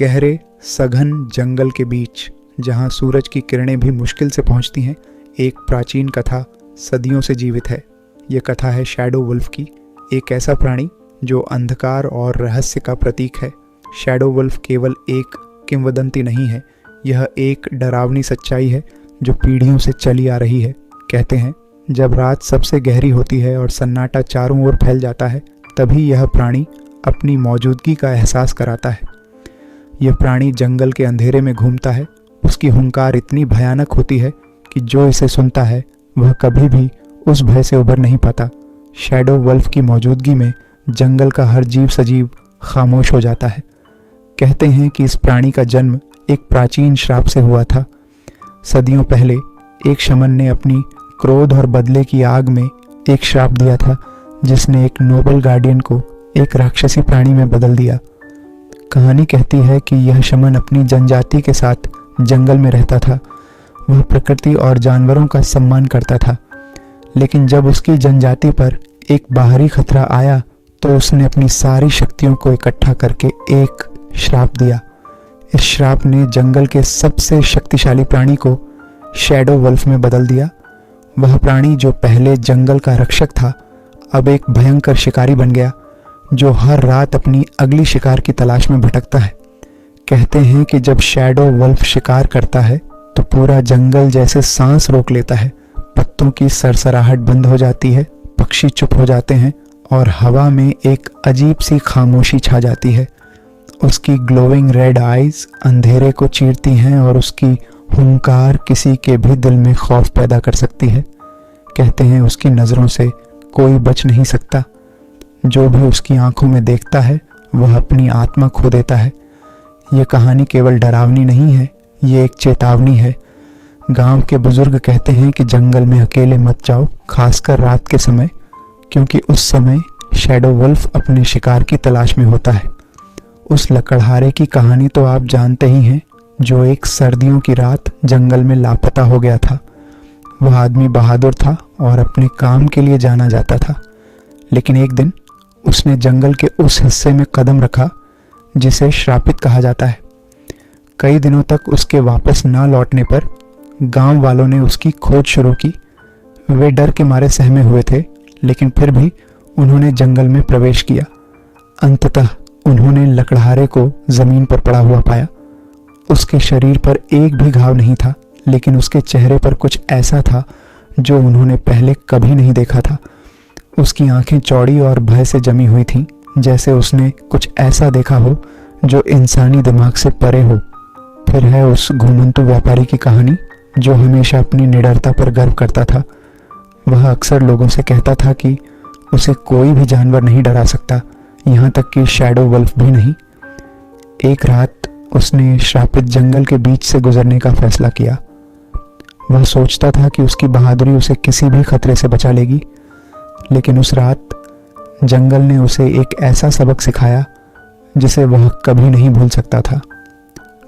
गहरे सघन जंगल के बीच, जहाँ सूरज की किरणें भी मुश्किल से पहुँचती हैं, एक प्राचीन कथा सदियों से जीवित है। ये कथा है शैडो वुल्फ की, एक ऐसा प्राणी जो अंधकार और रहस्य का प्रतीक है। शैडो वुल्फ केवल एक किंवदंती नहीं है, यह एक डरावनी सच्चाई है जो पीढ़ियों से चली आ रही है। कहते हैं जब रात सबसे गहरी होती है और सन्नाटा चारों ओर फैल जाता है, तभी यह प्राणी अपनी मौजूदगी का एहसास कराता है। यह प्राणी जंगल के अंधेरे में घूमता है। उसकी हुंकार इतनी भयानक होती है कि जो इसे सुनता है वह कभी भी उस भय से उबर नहीं पाता। शैडो वुल्फ की मौजूदगी में जंगल का हर जीव सजीव खामोश हो जाता है। कहते हैं कि इस प्राणी का जन्म एक प्राचीन श्राप से हुआ था। सदियों पहले एक शमन ने अपनी क्रोध और बदले की आग में एक श्राप दिया था, जिसने एक नोबल गार्डियन को एक राक्षसी प्राणी में बदल दिया। कहानी कहती है कि यह शमन अपनी जनजाति के साथ जंगल में रहता था। वह प्रकृति और जानवरों का सम्मान करता था, लेकिन जब उसकी जनजाति पर एक बाहरी खतरा आया तो उसने अपनी सारी शक्तियों को इकट्ठा करके एक श्राप दिया। इस श्राप ने जंगल के सबसे शक्तिशाली प्राणी को शैडो वुल्फ में बदल दिया। वह प्राणी जो पहले जंगल का रक्षक था, अब एक भयंकर शिकारी बन गया, जो हर रात अपनी अगली शिकार की तलाश में भटकता है। कहते हैं कि जब शैडो वुल्फ शिकार करता है तो पूरा जंगल जैसे सांस रोक लेता है। पत्तों की सरसराहट बंद हो जाती है, पक्षी चुप हो जाते हैं और हवा में एक अजीब सी खामोशी छा जाती है। उसकी ग्लोइंग रेड आइज अंधेरे को चीरती हैं और उसकी हुंकार किसी के भी दिल में खौफ पैदा कर सकती है। कहते हैं उसकी नज़रों से कोई बच नहीं सकता। जो भी उसकी आंखों में देखता है वह अपनी आत्मा खो देता है। ये कहानी केवल डरावनी नहीं है, ये एक चेतावनी है। गांव के बुजुर्ग कहते हैं कि जंगल में अकेले मत जाओ, खासकर रात के समय, क्योंकि उस समय शैडो वुल्फ अपने शिकार की तलाश में होता है। उस लकड़हारे की कहानी तो आप जानते ही हैं, जो एक सर्दियों की रात जंगल में लापता हो गया था। वह आदमी बहादुर था और अपने काम के लिए जाना जाता था, लेकिन एक दिन उसने जंगल के उस हिस्से में कदम रखा जिसे श्रापित कहा जाता है। कई दिनों तक उसके वापस ना लौटने पर गांव वालों ने उसकी खोज शुरू की। वे डर के मारे सहमे हुए थे, लेकिन फिर भी उन्होंने जंगल में प्रवेश किया। अंततः उन्होंने लकड़हारे को जमीन पर पड़ा हुआ पाया। उसके शरीर पर एक भी घाव नहीं था, लेकिन उसके चेहरे पर कुछ ऐसा था जो उन्होंने पहले कभी नहीं देखा था। उसकी आंखें चौड़ी और भय से जमी हुई थीं, जैसे उसने कुछ ऐसा देखा हो जो इंसानी दिमाग से परे हो। फिर है उस घुमंतु व्यापारी की कहानी, जो हमेशा अपनी निडरता पर गर्व करता था। वह अक्सर लोगों से कहता था कि उसे कोई भी जानवर नहीं डरा सकता, यहाँ तक कि शैडो वुल्फ भी नहीं। एक रात उसने श्रापित जंगल के बीच से गुजरने का फैसला किया। वह सोचता था कि उसकी बहादुरी उसे किसी भी खतरे से बचा लेगी, लेकिन उस रात जंगल ने उसे एक ऐसा सबक सिखाया जिसे वह कभी नहीं भूल सकता था।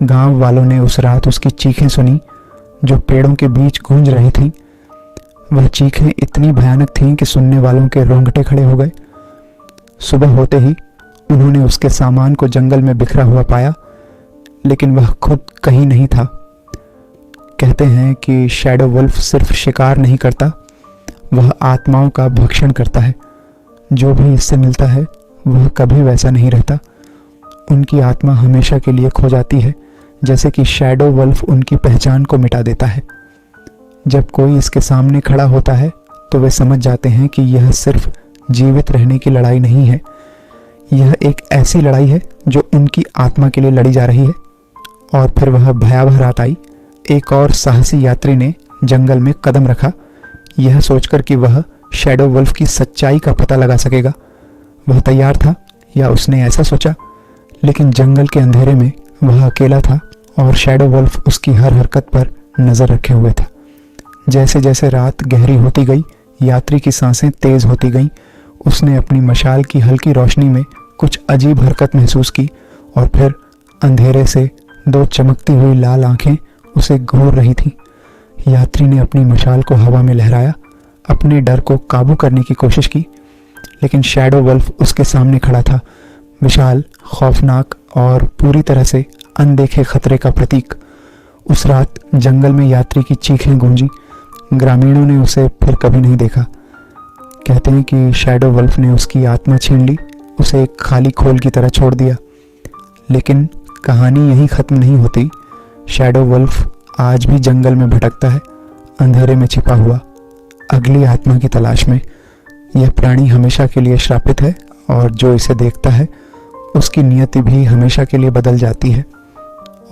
गांव वालों ने उस रात उसकी चीखें सुनी, जो पेड़ों के बीच गूंज रही थीं। वह चीखें इतनी भयानक थीं कि सुनने वालों के रोंगटे खड़े हो गए। सुबह होते ही उन्होंने उसके सामान को जंगल में बिखरा हुआ पाया, लेकिन वह खुद कहीं नहीं था। कहते हैं कि शैडो वुल्फ सिर्फ शिकार नहीं करता, वह आत्माओं का भक्षण करता है। जो भी इससे मिलता है वह कभी वैसा नहीं रहता। उनकी आत्मा हमेशा के लिए खो जाती है, जैसे कि शैडो वुल्फ उनकी पहचान को मिटा देता है। जब कोई इसके सामने खड़ा होता है तो वे समझ जाते हैं कि यह सिर्फ जीवित रहने की लड़ाई नहीं है, यह एक ऐसी लड़ाई है जो उनकी आत्मा के लिए लड़ी जा रही है। और फिर वह भयावह रात आई। एक और साहसी यात्री ने जंगल में कदम रखा, यह सोचकर कि वह शैडो वुल्फ की सच्चाई का पता लगा सकेगा। वह तैयार था, या उसने ऐसा सोचा, लेकिन जंगल के अंधेरे में वह अकेला था और शैडो वुल्फ उसकी हर हरकत पर नज़र रखे हुए था। जैसे जैसे रात गहरी होती गई, यात्री की सांसें तेज होती गईं। उसने अपनी मशाल की हल्की रोशनी में कुछ अजीब हरकत महसूस की, और फिर अंधेरे से दो चमकती हुई लाल आंखें उसे घूर रही थीं। यात्री ने अपनी मशाल को हवा में लहराया, अपने डर को काबू करने की कोशिश की, लेकिन शैडो वुल्फ उसके सामने खड़ा था, विशाल, खौफनाक और पूरी तरह से अनदेखे खतरे का प्रतीक। उस रात जंगल में यात्री की चीखें गूंजी। ग्रामीणों ने उसे फिर कभी नहीं देखा। कहते हैं कि शैडो वल्फ ने उसकी आत्मा छीन ली, उसे एक खाली खोल की तरह छोड़ दिया। लेकिन कहानी यहीं ख़त्म नहीं होती। शैडो वल्फ आज भी जंगल में भटकता है, अंधेरे में छिपा हुआ, अगली आत्मा की तलाश में। यह प्राणी हमेशा के लिए श्रापित है और जो इसे देखता है उसकी नियति भी हमेशा के लिए बदल जाती है।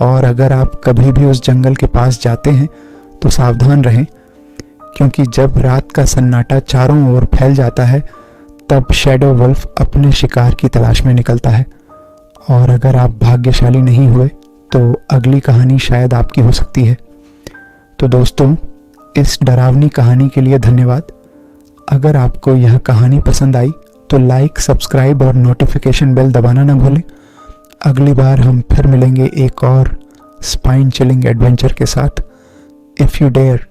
और अगर आप कभी भी उस जंगल के पास जाते हैं तो सावधान रहें, क्योंकि जब रात का सन्नाटा चारों ओर फैल जाता है तब शैडो वल्फ अपने शिकार की तलाश में निकलता है। और अगर आप भाग्यशाली नहीं हुए तो अगली कहानी शायद आपकी हो सकती है। तो दोस्तों, इस डरावनी कहानी के लिए धन्यवाद। अगर आपको यह कहानी पसंद आई तो लाइक, सब्सक्राइब और नोटिफिकेशन बेल दबाना ना भूलें। अगली बार हम फिर मिलेंगे एक और स्पाइन चिलिंग एडवेंचर के साथ। If you dare